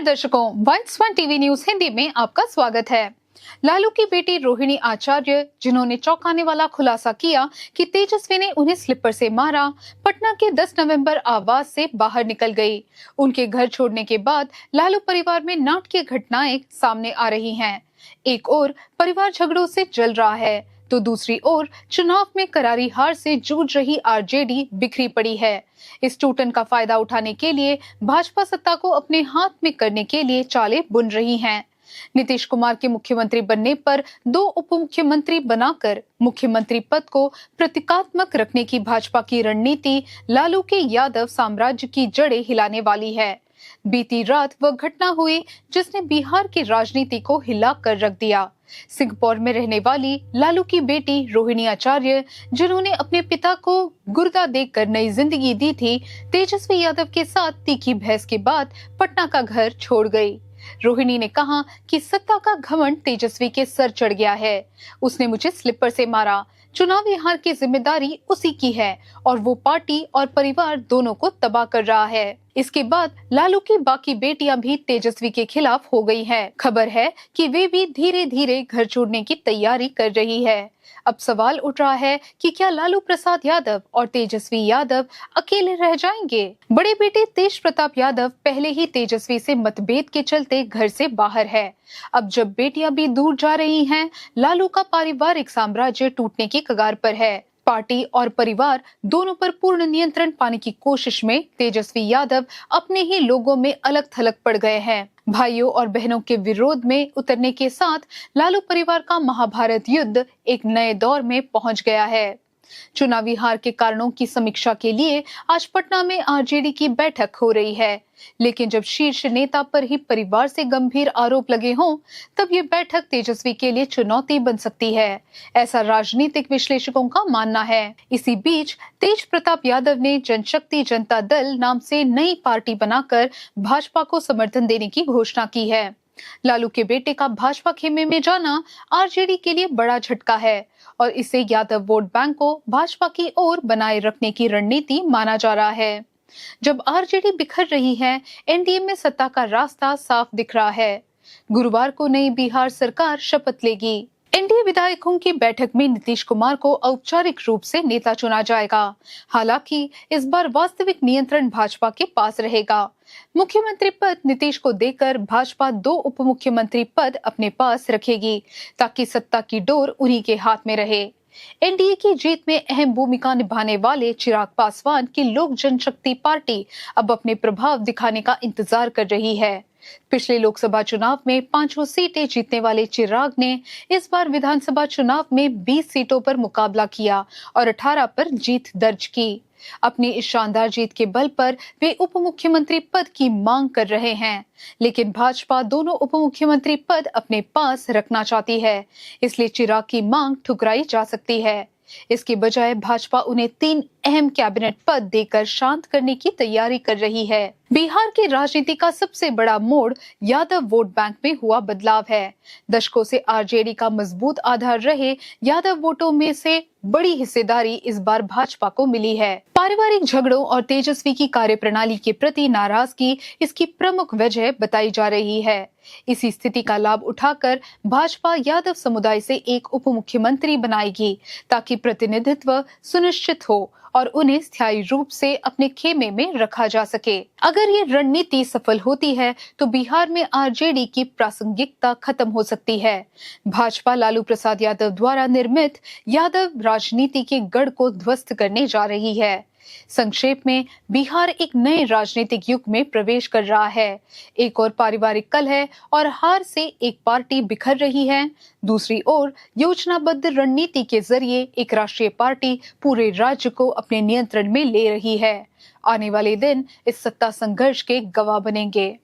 दर्शकों, वाइट्स one TV news Hindi में आपका स्वागत है। लालू की बेटी रोहिणी आचार्य, जिन्होंने चौंकाने वाला खुलासा किया कि तेजस्वी ने उन्हें स्लिपर से मारा, पटना के 10 नवंबर आवास से बाहर निकल गई। उनके घर छोड़ने के बाद लालू परिवार में नाटकीय घटनाएं सामने आ रही हैं। एक ओर परिवार झगड़ों से जल रहा है, तो दूसरी ओर चुनाव में करारी हार से जूझ रही आरजेडी बिखरी पड़ी है। इस टूटन का फायदा उठाने के लिए भाजपा सत्ता को अपने हाथ में करने के लिए चालें बुन रही हैं। नीतीश कुमार के मुख्यमंत्री बनने पर 2 उप मुख्यमंत्री बनाकर मुख्यमंत्री पद को प्रतीकात्मक रखने की भाजपा की रणनीति लालू के यादव साम्राज्य की जड़ें हिलाने वाली है। बीती रात वह घटना हुई जिसने बिहार की राजनीति को हिला कर रख दिया। सिंगापुर में रहने वाली लालू की बेटी रोहिणी आचार्य, जिन्होंने अपने पिता को गुर्दा देकर नई जिंदगी दी थी, तेजस्वी यादव के साथ तीखी बहस के बाद पटना का घर छोड़ गई। रोहिणी ने कहा कि सत्ता का घमंड तेजस्वी के सर चढ़ गया है। उसने मुझे स्लिपर से मारा। चुनावी हार की जिम्मेदारी उसी की है और वो पार्टी और परिवार दोनों को तबाह कर रहा है। इसके बाद लालू की बाकी बेटियां भी तेजस्वी के खिलाफ हो गई हैं। खबर है कि वे भी धीरे धीरे घर छोड़ने की तैयारी कर रही है। अब सवाल उठ रहा है कि क्या लालू प्रसाद यादव और तेजस्वी यादव अकेले रह जाएंगे? बड़े बेटे तेज प्रताप यादव पहले ही तेजस्वी से मतभेद के चलते घर से बाहर है। अब जब बेटियां भी दूर जा रही हैं, लालू का पारिवारिक साम्राज्य टूटने की कगार पर है। पार्टी और परिवार दोनों पर पूर्ण नियंत्रण पाने की कोशिश में तेजस्वी यादव अपने ही लोगों में अलग थलग पड़ गए हैं। भाइयों और बहनों के विरोध में उतरने के साथ लालू परिवार का महाभारत युद्ध एक नए दौर में पहुंच गया है। चुनावी हार के कारणों की समीक्षा के लिए आज पटना में आरजेडी की बैठक हो रही है, लेकिन जब शीर्ष नेता पर ही परिवार से गंभीर आरोप लगे हों, तब ये बैठक तेजस्वी के लिए चुनौती बन सकती है, ऐसा राजनीतिक विश्लेषकों का मानना है। इसी बीच तेज प्रताप यादव ने जनशक्ति जनता दल नाम से नई पार्टी बनाकर भाजपा को समर्थन देने की घोषणा की है। लालू के बेटे का भाजपा खेमे में जाना आरजेडी के लिए बड़ा झटका है और इसे यादव वोट बैंक को भाजपा की ओर बनाए रखने की रणनीति माना जा रहा है। जब आरजेडी बिखर रही है, एनडीए में सत्ता का रास्ता साफ दिख रहा है। गुरुवार को नई बिहार सरकार शपथ लेगी। एनडीए विधायकों की बैठक में नीतीश कुमार को औपचारिक रूप से नेता चुना जाएगा। हालांकि इस बार वास्तविक नियंत्रण भाजपा के पास रहेगा। मुख्यमंत्री पद नीतीश को देकर भाजपा 2 उप मुख्यमंत्री पद अपने पास रखेगी, ताकि सत्ता की डोर उन्हीं के हाथ में रहे। एनडीए की जीत में अहम भूमिका निभाने वाले चिराग पासवान की लोक जनशक्ति पार्टी अब अपने प्रभाव दिखाने का इंतजार कर रही है। पिछले लोकसभा चुनाव में 5 सीटें जीतने वाले चिराग ने इस बार विधानसभा चुनाव में 20 सीटों पर मुकाबला किया और 18 पर जीत दर्ज की। अपनी इस शानदार जीत के बल पर वे उप मुख्यमंत्री पद की मांग कर रहे हैं, लेकिन भाजपा दोनों उप मुख्यमंत्री पद अपने पास रखना चाहती है, इसलिए चिराग की मांग ठुकराई जा सकती है। इसके बजाय भाजपा उन्हें 3 अहम कैबिनेट पद देकर शांत करने की तैयारी कर रही है। बिहार की राजनीति का सबसे बड़ा मोड़ यादव वोट बैंक में हुआ बदलाव है। दशकों से आरजेडी का मजबूत आधार रहे यादव वोटों में से बड़ी हिस्सेदारी इस बार भाजपा को मिली है। पारिवारिक झगड़ों और तेजस्वी की कार्यप्रणाली के प्रति नाराजगी इसकी प्रमुख वजह बताई जा रही है। इसी स्थिति का लाभ उठाकर भाजपा यादव समुदाय से एक उप मुख्यमंत्री बनाएगी, ताकि प्रतिनिधित्व सुनिश्चित हो और उन्हें स्थायी रूप से अपने खेमे में रखा जा सके। अगर ये रणनीति सफल होती है तो बिहार में आरजेडी की प्रासंगिकता खत्म हो सकती है। भाजपा लालू प्रसाद यादव द्वारा निर्मित यादव राजनीति के गढ़ को ध्वस्त करने जा रही है। संक्षेप में, बिहार एक नए राजनीतिक युग में प्रवेश कर रहा है। एक और पारिवारिक कलह और हार से एक पार्टी बिखर रही है, दूसरी ओर योजनाबद्ध रणनीति के जरिए एक राष्ट्रीय पार्टी पूरे राज्य को अपने नियंत्रण में ले रही है। आने वाले दिन इस सत्ता संघर्ष के गवाह बनेंगे।